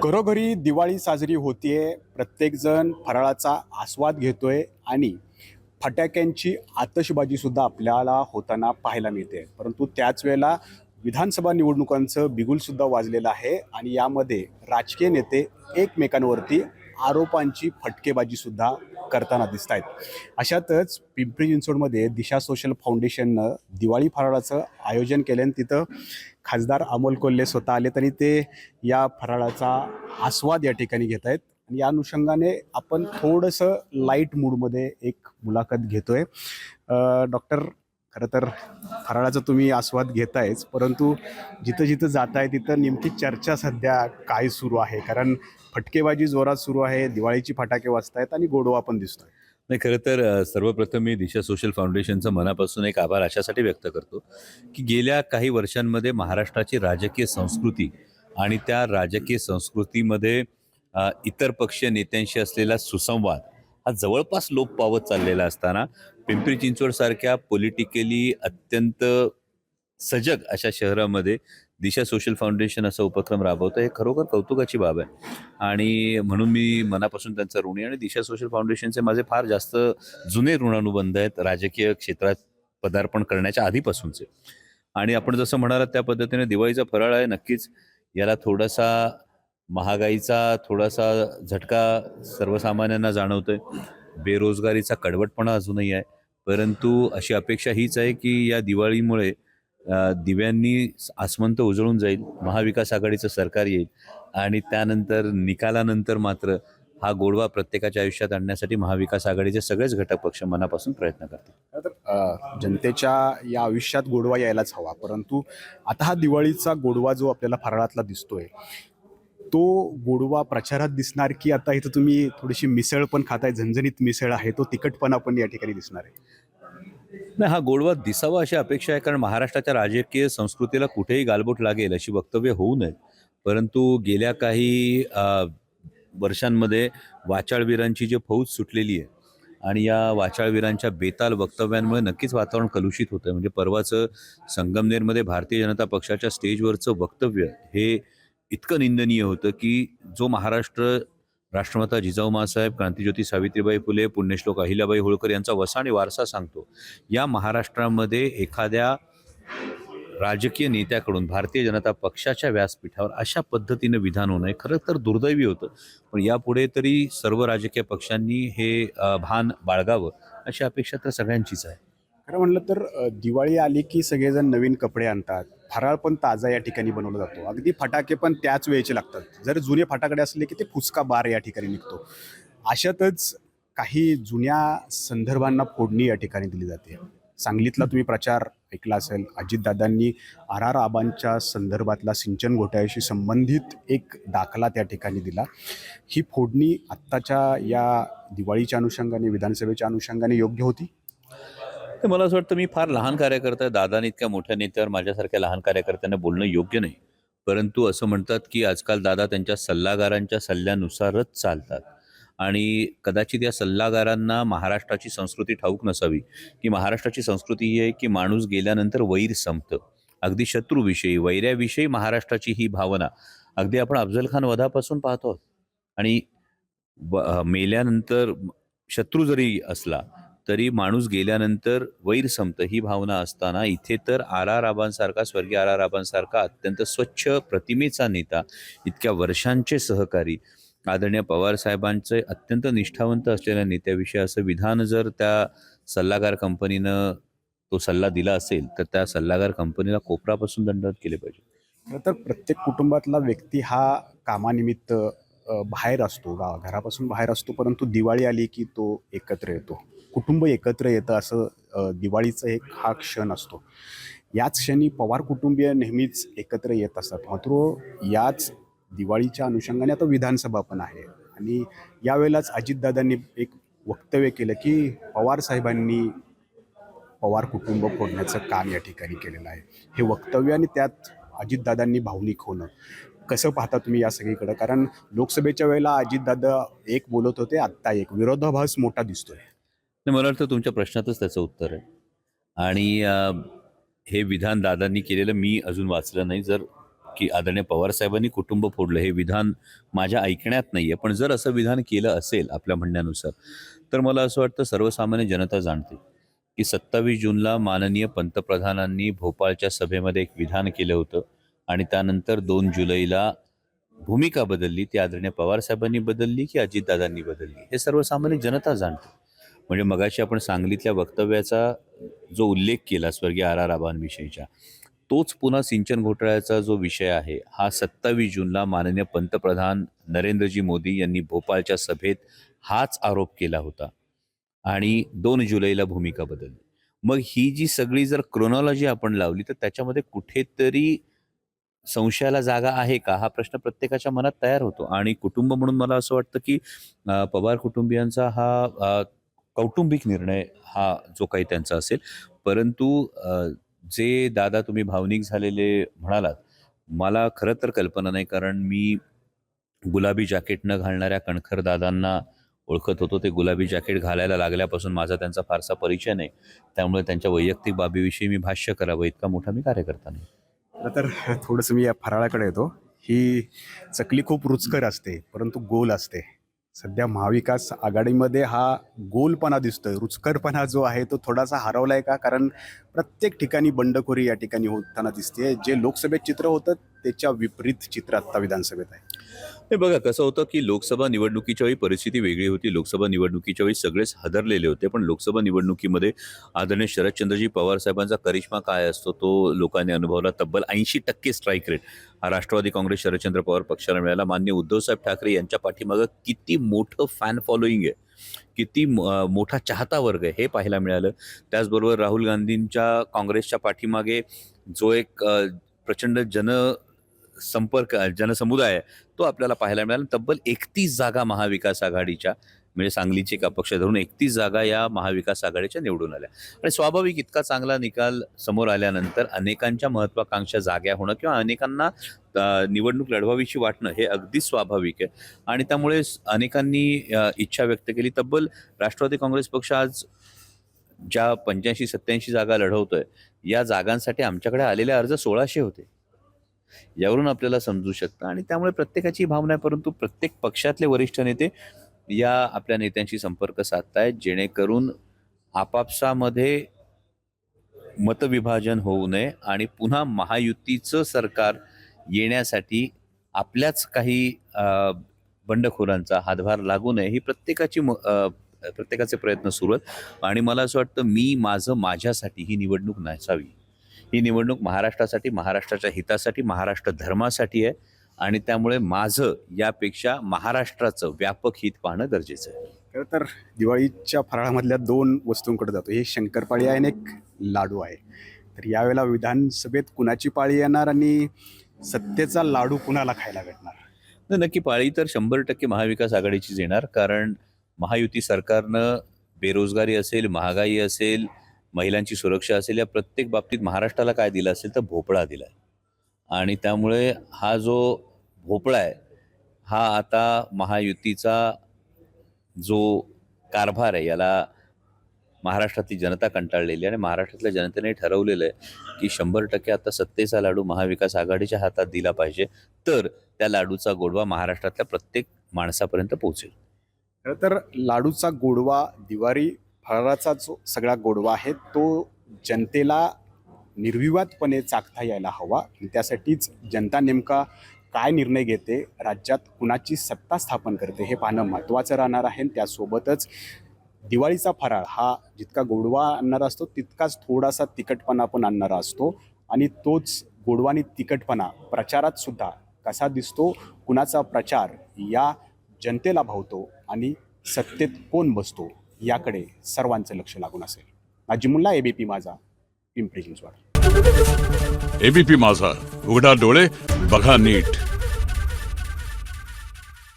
घरोघरी दिवाळी साजरी होतीये. प्रत्येकजण फराळाचा आस्वाद घेतोय आणि फटाक्यांची आतषबाजी सुद्धा आपल्याला होताना पाहायला मिळते. परंतु त्याच वेळेला विधानसभा निवडणुकांचं बिगुल सुद्धा वाजलेलं आहे आणि यामध्ये राजकीय नेते एकमेकांवरती आरोपांची फटकेबाजी सुद्धा करताना दिसत आहेत. अशातच पिंपरी चिंचवडमध्ये दिशा सोशल फाउंडेशननं दिवाळी फराळाचं आयोजन केलं आणि तिथं खासदार अमोल कोल्हे स्वतः आलेत आणि ते या फराळाचा आस्वाद या ठिकाणी घेत आहेत. आणि या अनुषंगाने आपण थोडंसं लाईट मूडमध्ये एक मुलाखत घेतोय. डॉक्टर, खरं तर फराळाचा तुम्ही आस्वाद घेतायच, परंतु जिथं जिथं जाताय तिथं नेमकी चर्चा सध्या काय सुरू आहे? कारण फटकेबाजी जोरात सुरू आहे, दिवाळीची फटाके वाजतायत आणि गोडवा पण दिसतोय. नाही, खरं तर सर्वप्रथम मी दिशा सोशल फाउंडेशनचा मनापासून एक आभार अशासाठी व्यक्त करतो की गेल्या काही वर्षांमध्ये महाराष्ट्राची राजकीय संस्कृती आणि त्या राजकीय संस्कृतीमध्ये इतर पक्षीय नेत्यांशी असलेला सुसंवाद हा जवळपास लोप पावत चाललेला असताना पिंपरी चिंचवड सारख्या पॉलिटिकली अत्यंत सजग अशा शहरामध्ये दिशा सोशल फाउंडेशन असा उपक्रम राबवतं हे खरोखर कौतुकाची बाब आहे. आणि म्हणून मी मनापासून त्यांचा ऋणी आहे. आणि दिशा सोशल फाउंडेशनचे माझे फार जास्त जुने ऋणानुबंध आहेत राजकीय क्षेत्रात पदार्पण करण्याच्या आधीपासूनचे. आणि आपण जसं म्हणालात त्या पद्धतीने दिवाळीचा फराळ आहे. नक्कीच याला थोडासा महागाईचा थोडासा झटका सर्वसामान्यांना जाणवतोय. बेरोजगारीचा कडवटपणा अजूनही आहे. परंतु अशी अपेक्षा हीच आहे की या दिवाळीमुळे दिव्यांनी आसमंत उजळून जाईल, महाविकास आघाडीचं सरकार येईल आणि त्यानंतर निकालानंतर मात्र हा गोडवा प्रत्येकाच्या आयुष्यात आणण्यासाठी महाविकास आघाडीचे सगळेच घटक पक्ष मनापासून प्रयत्न करतील. खरं तर जनतेच्या या आयुष्यात गोडवा यायलाच हवा, परंतु आता हा दिवाळीचा गोडवा जो आपल्याला फराळातला दिसतोय तो गोडवा प्रचारात दिसणार, की आता इथं तुम्ही थोडीशी मिसळ पण खाताय, झणझणीत मिसळ आहे, तो तिखटपणा पण या ठिकाणी दिसणार आहे? नाही, हा गोडवा दिसावा अशी अपेक्षा आहे, कारण महाराष्ट्राच्या राजकीय संस्कृतीला कुठेही गालबोट लागेल अशी वक्तव्य होऊ नयेत. परंतु गेल्या काही वर्षांमध्ये वाचाळवीरांची जी फौज सुटलेली आहे आणि या वाचाळवीरांच्या बेताल वक्तव्यांमुळे नक्कीच वातावरण कलुषित होतं. म्हणजे परवाचं संगमनेरमध्ये भारतीय जनता पक्षाच्या स्टेजवरचं वक्तव्य हे इतकं निंदनीय होतं की जो महाराष्ट्र राष्ट्रमाता जिजाऊ माँसाहेब, क्रांतिज्योती सावित्रीबाई फुले, पुण्यश्लोक अहिल्याबाई होळकर यांचा वसा आणि वारसा सांगतो. या महाराष्ट्रामध्ये एखाद्या राजकीय नेत्याकडून भारतीय जनता पक्षाच्या व्यासपीठावर अशा पद्धतीनं विधान होणं हे खरं तर दुर्दैवी होतं. पण यापुढे तरी सर्व राजकीय पक्षांनी हे भान बाळगावं अशी अपेक्षा तर सगळ्यांचीच आहे. खरं म्हणलं तर दिवाळी आली की सगळेजण नवीन कपडे आणतात, फराळ पण ताजा या ठिकाणी बनवला जातो, अगदी फटाके पण त्याच वेळेचे लागतात. जर जुने फटाकडे असले की ते फुचका बार या ठिकाणी निघतो. अशातच काही जुन्या संदर्भांना फोडणी या ठिकाणी दिली जाते. सांगलीतला तुम्ही प्रचार ऐकला असेल, अजितदादांनी आर आर आबांच्या संदर्भातला सिंचन घोटाळ्याशी संबंधित एक दाखला त्या ठिकाणी दिला. ही फोडणी आत्ताच्या या दिवाळीच्या अनुषंगाने, विधानसभेच्या अनुषंगाने योग्य होती? तर मला असं वाटतं, मी फार लहान कार्यकर्ता आहे. दादानी इतक्या मोठ्या नेत्यावर माझ्यासारख्या लहान कार्यकर्त्यांना बोलणं योग्य नाही. परंतु असं म्हणतात की आजकाल दादा त्यांच्या सल्लागारांच्या सल्ल्यानुसारच चालतात. आणि कदाचित या सल्लागारांना महाराष्ट्राची संस्कृती ठाऊक नसावी, की महाराष्ट्राची संस्कृती ही आहे की माणूस गेल्यानंतर वैर संपतं. अगदी शत्रूविषयी, वैऱ्याविषयी महाराष्ट्राची ही भावना अगदी आपण अफजल खान वधापासून पाहतो आहोत. आणि मेल्यानंतर शत्रू जरी असला तरी माणूस गेल्यानंतर वैर संपतं ही भावना असताना इथे तर आर आर आबांसारखा, स्वर्गीय आर आर आबांसारखा अत्यंत स्वच्छ प्रतिमेचा नेता, इतक्या वर्षांचे सहकारी आदरणीय पवार साहेबांचे अत्यंत निष्ठावंत असलेल्या नेत्याविषयी असं विधान जर त्या सल्लागार कंपनीनं तो सल्ला दिला असेल तर त्या सल्लागार कंपनीला कोपरापासून दंडवत केले पाहिजे. खरं तर प्रत्येक कुटुंबातला व्यक्ती हा कामानिमित्त बाहेर असतो, घरापासून बाहेर असतो, परंतु दिवाळी आली की तो एकत्र येतो, कुटुंब एकत्र येतं. असं दिवाळीचा एक हा क्षण असतो. याच क्षणी पवार कुटुंबीय नेहमीच एकत्र येत असतात. मात्र याच दिवाळीच्या अनुषंगाने आता विधानसभा पण आहे आणि यावेळेलाच अजितदादांनी एक वक्तव्य केलं की पवार साहेबांनी पवार कुटुंब फोडण्याचं काम या ठिकाणी केलेलं आहे. हे वक्तव्य आणि त्यात अजितदादांनी भावनिक होणं, कसं पाहता तुम्ही या सगळीकडं? कारण लोकसभेच्या वेळेला अजितदादा एक बोलत होते, आत्ता एक, विरोधाभास मोठा दिसतोय. नाही, मला वाटतं तुमच्या प्रश्नातच त्याचं उत्तर आहे. आणि हे विधान दादांनी केलेलं मी अजून वाचलं नाही. जर की आदरणीय पवारसाहेबांनी कुटुंब फोडलं हे विधान माझ्या ऐकण्यात नाही आहे. पण जर असं विधान केलं असेल आपल्या म्हणण्यानुसार, तर मला असं वाटतं सर्वसामान्य जनता जाणते की 27 जूनला माननीय पंतप्रधानांनी भोपाळच्या सभेमध्ये एक विधान केलं होतं आणि त्यानंतर 2 जुलैला भूमिका बदलली. ती आदरणीय पवारसाहेबांनी बदलली की अजितदादांनी बदलली हे सर्वसामान्य जनता जाणते. म्हणजे मगाशी आपण सांगलीतल्या वक्तव्याचा जो उल्लेख केला स्वर्गीय आर. आबांविषयीच्या, तोच पुन्हा सिंचन घोटाळ्याचा जो विषय आहे हा 27 जूनला माननीय पंतप्रधान नरेंद्रजी मोदी यांनी भोपाळच्या सभेत हाच आरोप केला होता आणि 2 जुलैला भूमिका बदलली. मग ही जी सगळी जर क्रोनॉलॉजी आपण लावली तर त्याच्यामध्ये कुठेतरी संशयाला जागा आहे का हा प्रश्न प्रत्येकाच्या मनात तयार होतो. आणि कुटुंब म्हणून मला असं वाटतं की पवार कुटुंबियांचा हा कौटुंबिक निर्णय हा जो काही त्यांचा असेल, परंतु जे दादा तुम्ही भावनिक झालेले म्हणालात, मला खरं तर कल्पना नाही, कारण मी गुलाबी जॅकेट न घालणाऱ्या कणखर दादांना ओळखत होतो. ते गुलाबी जॅकेट घालायला लागल्यापासून माझा त्यांचा फारसा परिचय नाही, त्यामुळे त्यांच्या वैयक्तिक बाबीविषयी मी भाष्य करावं इतका मोठा मी कार्यकर्ता नाही. तर थोडंसं मी या फराळाकडे येतो. ही चकली खूप रुचकर असते, परंतु गोल असते. सध्या महाविकास आघाडीमध्ये हा गोलपणा दिसतोय, रुचकरपणा जो आहे तो थोडासा हरवलाय का? कारण प्रत्येक ठिकाणी बंडखोरी या ठिकाणी होताना दिसते. जे लोकसभेत चित्र होतं त्याच्या विपरीत चित्र आत्ता विधानसभेत आहे. हे बघा कसं होतं की लोकसभा निवडणुकीच्या वेळी परिस्थिती वेगळी होती. लोकसभा निवडणुकीच्या वेळी सगळेच हादरलेले होते, पण लोकसभा निवडणुकीमध्ये आदरणीय शरदचंद्रजी पवार साहेबांचा करिश्मा काय असतो तो लोकांनी अनुभवला. तब्बल 80% स्ट्राईक रेट हा राष्ट्रवादी काँग्रेस शरदचंद्र पवार पक्षाला मिळाला. माननीय उद्धवसाहेब ठाकरे यांच्या पाठीमागं किती मोठं फॅन फॉलोईंग आहे, किती मोठा चाहता वर्ग आहे हे पाहायला मिळालं. त्याचबरोबर राहुल गांधींच्या काँग्रेसच्या पाठीमागे जो एक प्रचंड जनसमुदाय आहे तो आपल्याला पाहायला मिळाला. तब्बल 31 जागा महाविकास आघाडीच्या, म्हणजे सांगलीची एक अपक्ष धरून 31 जागा या महाविकास आघाडीच्या निवडून आल्या. आणि स्वाभाविक इतका चांगला निकाल समोर आल्यानंतर अनेकांच्या महत्वाकांक्षा जाग्या होणं किंवा अनेकांना निवडणूक लढवावीशी वाटणं हे अगदी स्वाभाविक आहे. आणि त्यामुळे अनेकांनी इच्छा व्यक्त केली. तब्बल राष्ट्रवादी काँग्रेस पक्ष आज ज्या 85-87 जागा लढवतोय, या जागांसाठी आमच्याकडे आलेले अर्ज 1600 होते. यावरून आपल्याला समजू शकतं. आणि त्यामुळे प्रत्येकाची भावना आहे, परंतु प्रत्येक पक्षातले वरिष्ठ नेते या आपल्या नेत्यांशी संपर्क साधतायत, जेणेकरून आपापसामध्ये मतविभाजन होऊ नये आणि पुन्हा महायुतीचं सरकार येण्यासाठी आपल्याच काही बंडखोरांचा हातभार लागू नये ही प्रत्येकाचे प्रयत्न सुरू आहेत. आणि मला असं वाटतं माझ्यासाठी ही निवडणूक नसावी. ही निवडणूक महाराष्ट्रासाठी, महाराष्ट्राच्या हितासाठी, महाराष्ट्र धर्मासाठी आहे. आणि त्यामुळे माझं यापेक्षा महाराष्ट्राचं व्यापक हित पाहणं गरजेचं आहे. खरं तर दिवाळीच्या फराळामधल्या 2 वस्तूंकडे जातो. हे शंकरपाळी आहे आणि एक लाडू आहे. तर यावेळेला विधानसभेत कुणाची पाळी येणार आणि सत्तेचा लाडू कुणाला खायला भेटणार? तर नक्की पाळी तर 100% महाविकास आघाडीचीच येणार, कारण महायुती सरकारनं बेरोजगारी असेल, महागाई असेल, महिलांची सुरक्षा असेल, या प्रत्येक बाबतीत महाराष्ट्राला काय दिलं असेल तर भोपळा दिला आहे. आणि त्यामुळे हा जो भोपळा आहे हा आता महायुतीचा जो कारभार आहे याला महाराष्ट्रातली जनता कंटाळलेली आहे. आणि महाराष्ट्रातल्या जनतेने ठरवलेलं आहे की 100% आता सत्तेचा लाडू महाविकास आघाडीच्या हातात दिला पाहिजे, तर त्या लाडूचा गोडवा महाराष्ट्रातल्या प्रत्येक माणसापर्यंत पोहोचेल. खरं तर लाडूचा गोडवा, दिवाळी फराळाचा जो सगळा गोडवा आहे तो जनतेला निर्विवादपणे चाखता यायला हवा. त्यासाठीच जनता नेमका काय निर्णय घेते, राज्यात कुणाची सत्ता स्थापन करते हे पाहणं महत्त्वाचं राहणार आहे. त्यासोबतच दिवाळीचा फराळ हा जितका गोडवा आणणारा असतो तितकाच थोडासा तिखटपणा पण आणणारा असतो. आणि तोच गोडवा आणि तिखटपणा प्रचारात सुद्धा कसा दिसतो, कुणाचा प्रचार या जनतेला भावतो आणि सत्तेत कोण बसतो याकडे सर्वांचं लक्ष लागून असेल. नाजिमुल्ला, ABP माझा, पिंपरी चिंचवड. ABP माझा, उघडा डोळे बघा नीट.